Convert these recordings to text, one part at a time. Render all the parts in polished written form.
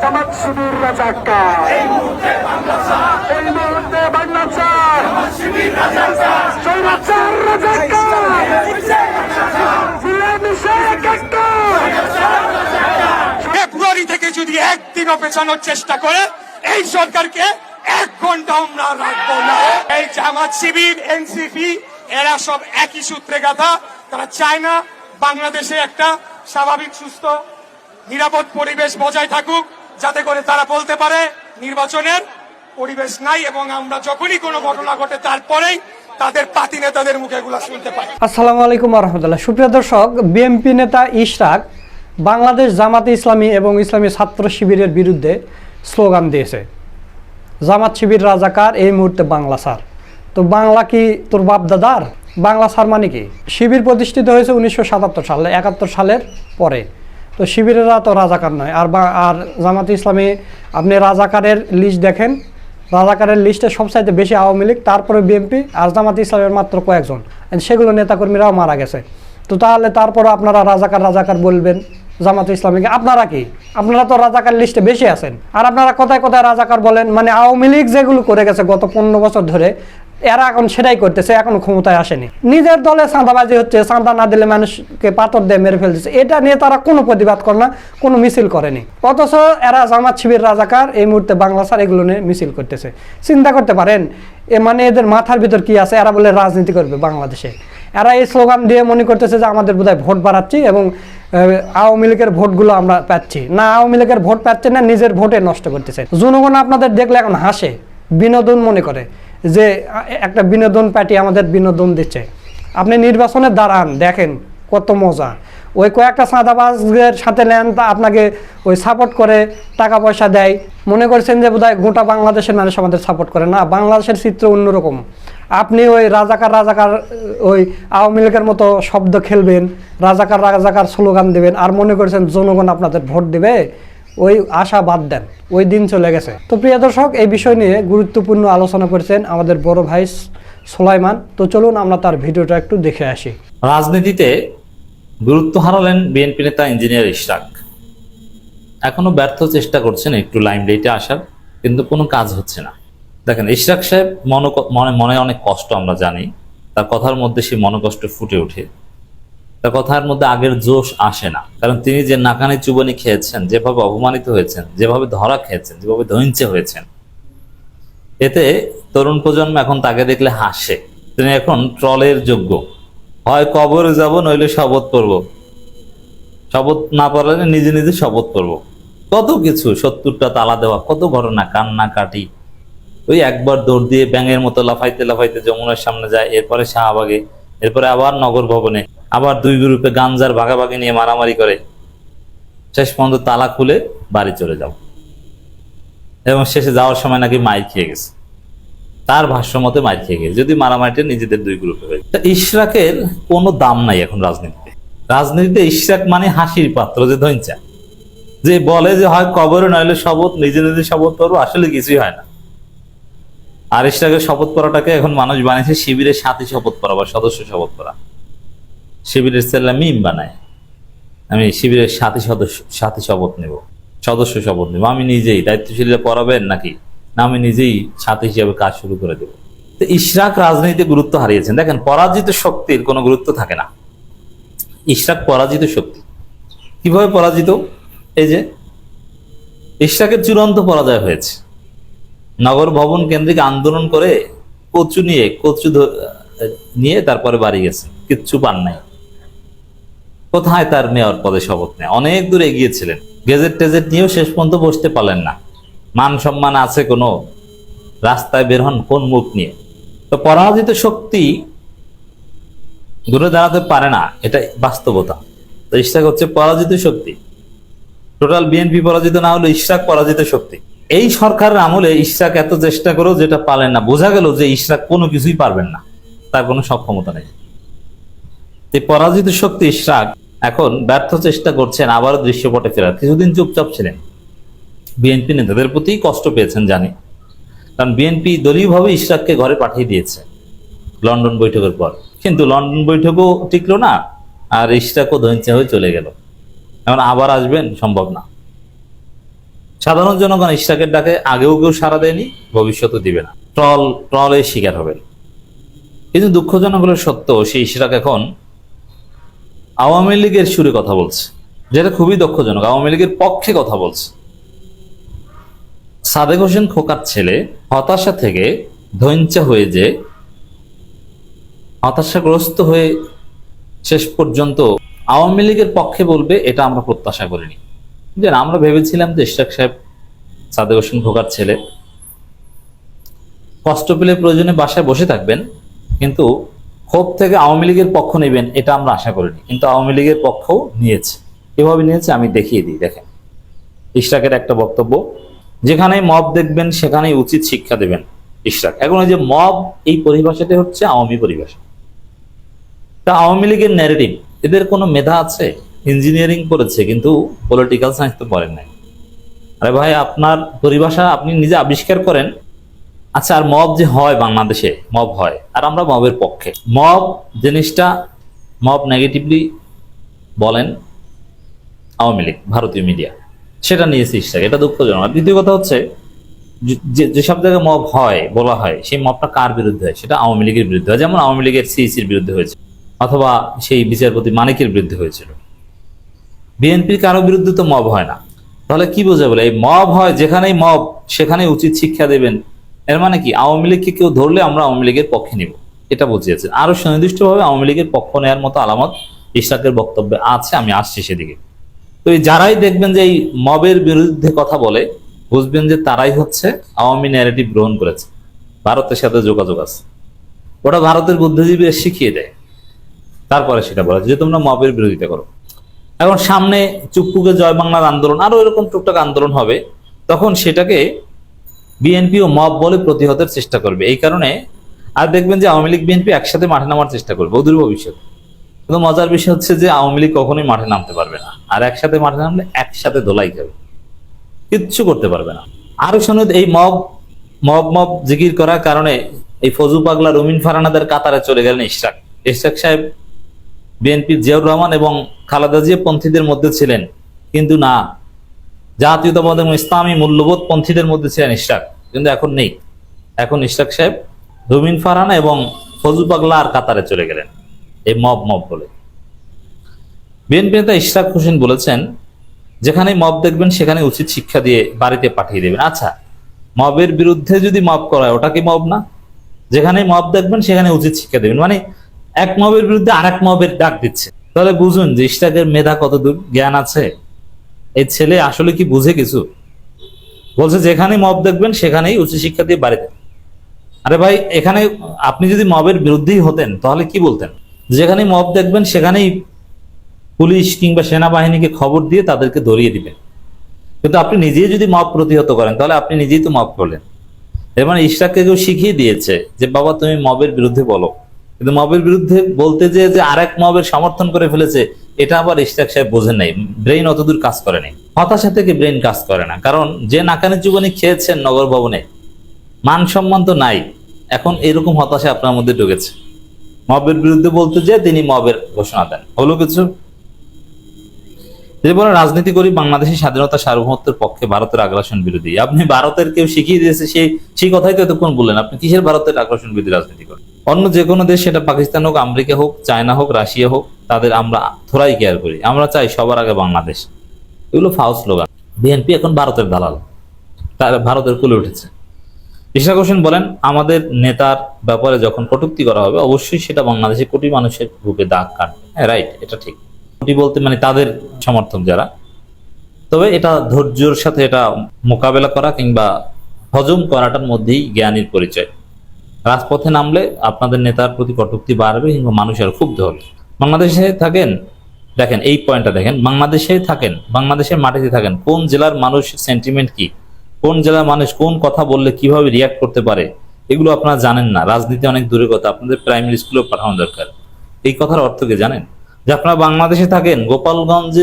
জামাত শিবির রাজাকার, এই মুহূর্তে বাংলা চার স্বৈরাচার রাজাকার, মিলেমিশে একাকার। ফেব্রুয়ারি থেকে যদি একদিনও পেছানোর চেষ্টা করে এই সরকারকে 1 ঘন্টা আমরা রাখবো না। এই জামাত শিবির, এনসিপি এরা সব একই সূত্রে গাঁথা। তারা চায় না বাংলাদেশে একটা স্বাভাবিক সুস্থ নিরাপদ পরিবেশ বজায় থাকুক, যাতে করে তারা বলতে পারে নির্বাচনের পরিবেশ নাই, এবং আমরা যখনই কোনো ঘটনা ঘটে তারপরেই তাদের পাতি নেতাদের মুখে এগুলো শুনতে পাই। আসসালামু আলাইকুম ওয়া রাহমাতুল্লাহ। সুপ্রিয় দর্শক, বিএনপি নেতা ইশরাক বাংলাদেশ জামাতে ইসলামী এবং ইসলামী ছাত্র শিবিরের বিরুদ্ধে স্লোগান দিয়েছে, জামাত শিবির রাজাকার, এই মুহূর্তে বাংলা সার। তো বাংলা কি তোর বাপ দাদার? বাংলা সার মানে কি? শিবির প্রতিষ্ঠিত হয়েছে 1977 সালে, 71 সালের পরে। তো শিবিরেরা তো রাজাকার নয়। আর জামাতে ইসলামী, আপনি রাজাকারের লিস্ট দেখেন, রাজাকারের লিস্টে সবচাইতে বেশি আওয়ামী লীগ, তারপরে বিএনপি, আর জামাতে ইসলামের মাত্র কয়েকজন, সেগুলো নেতাকর্মীরাও মারা গেছে। তো তাহলে তারপরে আপনারা রাজাকার রাজাকার বলবেন জামাতে ইসলামীকে? আপনারা কি? আপনারা তো রাজাকার লিস্টে বেশি আছেন। আর আপনারা কোথায় কোথায় রাজাকার বলেন? মানে আওয়ামী লীগ যেগুলো করে গেছে গত 15 বছর ধরে, এরা এখন সেটাই করতেছে, এখন ক্ষমতায় আসেনি। নিজের দলে চাঁদাবাজি হচ্ছে, চাঁদা না দিলে মানুষকে পাথর দিয়ে মেরে ফেলতেছে, এটা নিয়ে তারা কোনো প্রতিবাদ করে না, কোনো মিছিল করেনি। অথচ এরা জামাত শিবির রাজাকার, এই মুহূর্তে বাংলা সার, এগুলো নিয়ে মিছিল করতেছে। চিন্তা করতে পারেন মানে এদের মাথার ভিতর কি আছে? এরা বলে রাজনীতি করবে বাংলাদেশে। এরা এই স্লোগান দিয়ে মনে করতেছে যে আমাদের বোধহয় ভোট বাড়াচ্ছি এবং আওয়ামী লীগের ভোটগুলো আমরা পাচ্ছি না। আওয়ামী লীগের ভোট পাচ্ছে না, নিজের ভোটে নষ্ট করতেছে। জনগণ আপনাদের দেখলে এখন হাসে, বিনোদন মনে করে যে একটা বিনোদন পার্টি আমাদের বিনোদন দিচ্ছে। আপনি নির্বাচনে দাঁড়ান, দেখেন কত মজা। ওই কয়েকটা চাঁদাবাজের সাথে নেন, তা আপনাকে ওই সাপোর্ট করে, টাকা পয়সা দেয়। মনে করছেন যে বোধহয় গোটা বাংলাদেশের মানুষ আমাদের সাপোর্ট করে না। বাংলাদেশের চিত্র অন্যরকম। আপনি ওই রাজাকার রাজাকার, ওই আওয়ামী লীগের মতো শব্দ খেলবেন, রাজাকার রাজাকার স্লোগান দেবেন, আর মনে করছেন জনগণ আপনাদের ভোট দেবে। ওই আশা বাদ দেন, ওই দিন চলে গেছে। তো প্রিয় দর্শক, এই বিষয় নিয়ে গুরুত্বপূর্ণ আলোচনা করেছেন আমাদের বড় ভাই সোলাইমান। তো চলুন আমরা তার ভিডিওটা একটু দেখে আসি। রাজনীতিতে গুরুত্ব হারালেন বিএনপি নেতা ইঞ্জিনিয়ার ইশরাক। এখনো ব্যর্থ চেষ্টা করছেন একটু লাইমলাইটে আসার, কিন্তু কোনো কাজ হচ্ছে না। দেখেন, ইশরাক সাহেব মনে অনেক কষ্ট, আমরা জানি। তার কথার মধ্যে সেই মনোকষ্ট ফুটে ওঠে। তার কথার মধ্যে আগের জোশ আসে না, কারণ তিনি যে নাকানি চুবানি খেয়েছেন, যেভাবে অপমানিত হয়েছেন, যেভাবে ধরা খেয়েছেন, যেভাবে ধৈর্য হয়েছেন, এতে তরুণ প্রজন্ম এখন তাকে দেখলে হাসে। তিনি এখন ট্রলের যোগ্য। হয় কবরে যাব, নইলে শপথ করব। শপথ না পারলে নিজে নিজে শপথ করব। কত কিছু, 70টা তালা দেওয়া, কত ঘটনা, কান্না কাটি। ওই একবার দৌড় দিয়ে ব্যাঙের মতো লাফাইতে লাফাইতে যমুনার সামনে যায়, এরপরে শাহবাগে, এরপরে আবার নগর ভবনে, আবার 2 গ্রুপে গাঞ্জার ভাগাভাগি নিয়ে মারামারি করে, শেষ পর্যন্ত তালা খুলে বাড়ি চলে যাব। এবং শেষে যাওয়ার সময় নাকি মাইর খেয়ে গেছে, তার ভাষ্য মতে মাইর খেয়ে গেছে, যদি মারামারিটা নিজেদের 2 গ্রুপে হয়ে। ইশরাকের কোনো দাম নাই এখন রাজনীতিতে। রাজনীতিতে ইশরাক মানে হাসির পাত্র, যে ধৈঞ্চা, যে বলে যে হয় কবরে নইলে শপথ, নিজে নিজে শপথ করবো, আসলে কিছুই হয় না। আর ইশরাকের শপথ করাটাকে এখন মানুষ বানিয়েছে শিবিরের সাথী শপথ করা বা সদস্য শপথ করা। শিবিরের ছেলেরা মিম বানায়, আমি শিবিরের সাথী শপথ নেব, সদস্য শপথ নেব, আমি নিজেই। দায়িত্বশীলরা পড়াবেন নাকি? না, আমি নিজেই সাথী হিসাবে কাজ শুরু করে দেব। তো ইশরাক রাজনীতিতে গুরুত্ব হারিয়েছেন। দেখেন, পরাজিত শক্তির কোনো গুরুত্ব থাকে না। ইশরাক পরাজিত শক্তি। কিভাবে পরাজিত? এই যে ইশরাকের চূড়ান্ত পরাজয় হয়েছে। নগর ভবন কেন্দ্রিক আন্দোলন করে কচু নিয়ে তারপরে বাড়ি গেছে, কিচ্ছু পান নাই। কোথায় তার মেয়র পদে শপথ নেয়? অনেক দূর এগিয়েছিলেন, গেজেট টেজেট নিয়েও শেষ পর্যন্ত বসতে পারলেন না। মান সম্মান আছে কোনো? রাস্তায় বের হন কোন মুখ নিয়ে? তো পরাজিত শক্তি ঘুরে দাঁড়াতে পারে না, এটা বাস্তবতা। তো ইশরাক হচ্ছে পরাজিত শক্তি। টোটাল বিএনপি পরাজিত না হলে ইশরাক পরাজিত শক্তি। এই সরকারের আমলে ইশরাক এত চেষ্টা করেও যেটা পারেন না, বোঝা গেল যে ইশরাক কোনো কিছুই পারবেন না, তার কোনো সক্ষমতা নেই। এই পরাজিত শক্তি ইশরাক এখন ব্যর্থ চেষ্টা করছেন আবারও দৃশ্যপটে ফেরার। কিছুদিন চুপচাপ ছিলেন, বিএনপি নেতাদের প্রতি কষ্ট পেয়েছেন জানি, কারণ বিএনপি দলীয়ভাবে ইশরাককে ঘরে পাঠিয়ে দিয়েছে লন্ডন বৈঠকের পর। কিন্তু লন্ডন বৈঠকও টিকলো না, আর ইশরাকও ধৈর্য হয়ে চলে গেল। এখন আবার আসবেন সম্ভব না। সাধারণ জনগণ ইশরাকের ডাকে আগেও কেউ সাড়া দেয়নি, ভবিষ্যতে দিবে না। ট্রলের শিকার হবেন। কিন্তু দুঃখজনক হলো সত্য, সেই ইশরাক এখন আওয়ামী লীগের সুরে কথা বলছে, যেটা খুবই দুঃখজনক। আওয়ামী লীগের পক্ষে কথা বলছে। সাদেক হোসেন খোকার ছেলে হতাশা থেকে ধৈর্য হয়ে যে হতাশাগ্রস্ত হয়ে শেষ পর্যন্ত আওয়ামী লীগের পক্ষে বলবে, এটা আমরা প্রত্যাশা করিনি। যে আমরা ভেবেছিলাম যে ইশরাক সাহেব সাদেক হোসেন খোকার ছেলে, কষ্ট পেলে প্রয়োজনে বাসায় বসে থাকবেন, কিন্তু ক্ষোভ থেকে আওয়ামী লীগের পক্ষ নেবেন এটা আমরা আশা করিনি। কিন্তু আওয়ামী লীগের পক্ষও নিয়েছে। কিভাবে নিয়েছে আমি দেখিয়ে দিই। দেখেন ইশরাকের একটা বক্তব্য, যেখানেই মব দেখবেন সেখানেই উচিত শিক্ষা দেবেন ইশরাক। এখন ওই যে মব, এই পরিভাষাটা হচ্ছে আওয়ামী পরিভাষা। তা আওয়ামী লীগের ন্যারেটিভ, এদের কোনো মেধা আছে? ইঞ্জিনিয়ারিং করেছে কিন্তু পলিটিক্যাল সায়েন্স তো পড়েন নাই। আরে ভাই, আপনার পরিভাষা আপনি নিজে আবিষ্কার করেন। আচ্ছা, আর মব যে হয় বাংলাদেশে, মব হয়, আর আমরা মবের পক্ষে। মব জিনিসটা, মব নেগেটিভলি বলেন আওয়ামী লীগ, ভারতীয় মিডিয়া, সেটা নিয়েছে ইশরাক। এটা দুঃখজনক। আর দ্বিতীয় কথা হচ্ছে, যেসব জায়গায় মব হয়, বলা হয়, সেই মবটা কার বিরুদ্ধে হয়? সেটা আওয়ামী লীগের বিরুদ্ধে হয়। যেমন আওয়ামী লীগের সিইসির বিরুদ্ধে হয়েছে, অথবা সেই বিচারপতি মানিকের বিরুদ্ধে হয়েছিল। বিএনপির কারো বিরুদ্ধে তো মব হয় না। তাহলে কি বোঝা বলে? এই মব হয় যেখানেই মব সেখানে উচিত শিক্ষা দেবেন, এর মানে কি আওয়ামী লীগকে কেউ ধরলে আমরা আওয়ামী লীগের পক্ষে নিব, এটা বুঝিয়েছে। আরো সুনির্দিষ্টভাবে আওয়ামী লীগের পক্ষ নেওয়ার মতো আলামত ইশরাকের বক্তব্যে আছে, আমি আসছি সেদিকে। তো এই যারাই দেখবেন যে এই মবের বিরুদ্ধে কথা বলে, বুঝবেন যে তারাই হচ্ছে আওয়ামী ন্যারেটিভ গ্রহণ করেছে, ভারতের সাথে যোগাযোগ আছে। ওটা ভারতের বুদ্ধিজীবীরা শিখিয়ে দেয়, তারপরে সেটা বলে যে তোমরা মবের বিরোধিতা করো। এখন সামনে চুপ্পুকে জয় বাংলার আন্দোলন, আরো এরকম টুকটাক আন্দোলন হবে, তখন সেটাকে বিএনপি ও মব বলে প্রতিহতের চেষ্টা করবে। এই কারণে আর দেখবেন যে আওয়ামী লীগ বিএনপি একসাথে মাঠে নামার চেষ্টা করবে অদূর ভবিষ্যতে। কিন্তু মজার বিষয় হচ্ছে যে আওয়ামী লীগ কখনোই মাঠে নামতে পারবে না, আর একসাথে মাঠে নামলে একসাথে দোলাই খাবে, কিচ্ছু করতে পারবে না। আরো শুনুন, এই মব মব মব জিকির করার কারণে এই ফজু পাগলা রুমিন ফারহানাদের কাতারে চলে গেলেন ইশরাক। ইশরাক সাহেব বিএনপির জিয়াউর রহমান এবং খালেদা জিয়া পন্থীদের মধ্যে ছিলেন, কিন্তু না, জাতীয়তাবাদ এবং ইসলামী মূল্যবোধ পন্থীদের মধ্যে ছিলেন ইশরাক, কিন্তু এখন নেই। এখন ইশরাক সাহেব রুমিন ফারহানা এবং ফজু পাগলা আর কাতারে চলে গেলেন এই মব মব বলে। বিএনপি নেতা ইশরাক হোসেন বলেছেন, যেখানে মব দেখবেন সেখানে উচিত শিক্ষা দিয়ে বাড়িতে পাঠিয়ে দেবেন। আচ্ছা, মবের বিরুদ্ধে যদি মব করা হয় ওটা কি মব না? যেখানে মব দেখবেন সেখানে উচিত শিক্ষা দেবেন, মানে এক মবের বিরুদ্ধে আরেক মবের ডাক দিচ্ছে। তাহলে বুঝুন যে ইশরাকের মেধা কতদূর, জ্ঞান আছে। এই ছেলে আসলে কি বুঝে কিছু? বলছে যেখানে মব দেখবেন সেখানেই উচিত শিক্ষা দিয়ে বাড়িতে। আরে ভাই, এখানে আপনি যদি মবের বিরুদ্ধেই হতেন তাহলে কি বলতেন? যেখানে মব দেখবেন সেখানেই পুলিশ কিংবা সেনাবাহিনীকে খবর দিয়ে তাদেরকে ধরিয়ে দিবেন। কিন্তু আপনি নিজেই যদি মব প্রতিহত করেন তাহলে আপনি নিজেই তো মব করলেন। এর মানে ইশরাককে কেউ শিখিয়ে দিয়েছে যে বাবা তুমি মবের বিরুদ্ধে বলো, কিন্তু মবের বিরুদ্ধে বলতে যে আরেক মবের সমর্থন করে ফেলেছে, এটা আবার ইশরাক সাহেব বোঝেন নাই, ব্রেইন অতদূর কাজ করে নাই। হতাশা থেকে ব্রেইন কাজ করে না, কারণ যে নাকানের জীবনে খেয়েছেন নগর ভবনে, মান সম্মান তো নাই। এখন এরকম হতাশা আপনার মধ্যে ঢুকেছে। মবের বিরুদ্ধে বলতে যে তিনি মবের ঘোষণা দেন, হলো কিছু? যে বলে রাজনীতি করি বাংলাদেশের স্বাধীনতা সার্বভৌমত্বের পক্ষে, ভারতের আগ্রাসন বিরোধী। আপনি ভারতের কেউ শিখিয়ে দিয়েছে সেই কথাই তো এতক্ষণ বললেন। আপনি কিসের ভারতের আগ্রাসন বিরোধী রাজনীতি করেন? অন্য যে কোনো দেশ, সেটা পাকিস্তান হোক, আমেরিকা হোক, চায়না হোক, রাশিয়া হোক, তাদের আমরা থোড়াই কেয়ার করি। আমরা চাই সবার আগে বাংলাদেশ। এগুলো ফাউল স্লোগান। বিএনপি এখন ভারতের দালাল, তারা ভারতের কুলে উঠেছে। ইশরাক হোসেন বলেন, আমাদের নেতার ব্যাপারে যখন কটূক্তি করা হবে অবশ্যই সেটা বাংলাদেশে কোটি মানুষের বুকে দাগ কাটবে। হ্যাঁ, রাইট, এটা ঠিক। কোটি বলতে মানে তাদের সমর্থক যারা। তবে এটা ধৈর্যের সাথে এটা মোকাবেলা করা কিংবা হজম করাটার মধ্যেই জ্ঞানীর পরিচয়। রাজপথে নামলে আপনাদের নেতার প্রতি কটূক্তি বাড়বে কিংবা মানুষের ক্ষুব্ধ হবে। বাংলাদেশে থাকেন, দেখেন এই পয়েন্টটা দেখেন, বাংলাদেশে থাকেন, বাংলাদেশের মাটিতে থাকেন, কোন জেলার মানুষের সেন্টিমেন্ট কি, কোন জেলার মানুষ কোন কথা বললে কিভাবে রিয়াক্ট করতে পারে, এগুলো আপনারা জানেন না। রাজনীতি অনেক দূরের কথা, আপনাদের প্রাইমারি স্কুলেও পাঠানো দরকার। এই কথার অর্থ কি জানেন? যে আপনারা বাংলাদেশে থাকেন, গোপালগঞ্জ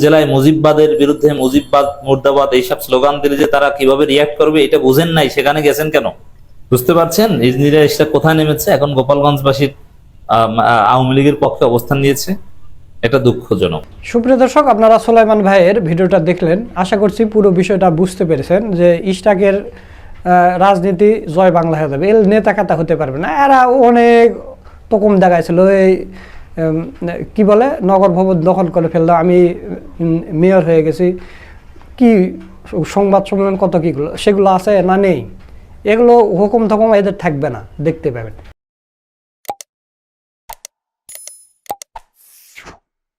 জেলায় মুজিববাদের বিরুদ্ধে মুজিববাদ মুর্দাবাদ এইসব স্লোগান দিলে যে তারা কিভাবে রিয়াক্ট করবে এটা বুঝেন নাই, সেখানে গেছেন কেন? বুঝতে পারছেন ইঞ্জিনিয়ার কোথায় নেমেছে? এখন গোপালগঞ্জবাসীর আওয়ামী লীগের পক্ষে অবস্থান নিয়েছে। এটা দুঃখজনক। সুপ্রিয় দর্শক, আপনারা সোলাইমান ভাইয়ের ভিডিওটা দেখলেন, আশা করছি পুরো বিষয়টা বুঝতে পেরেছেন যে ইশরাকের রাজনীতি জয় বাংলা হয়ে যাবে, এর নেতা কাতা হতে পারবে না। এরা অনেক তকম দেখাইছিল, এই কি বলে নগর ভবন দখল করে ফেললো, আমি মেয়র হয়ে গেছি, কি সংবাদ সম্মেলন কত কীগুলো সেগুলো আছে না নেই, এগুলো হুকুম থকুম এদের থাকবে না, দেখতে পাবেন।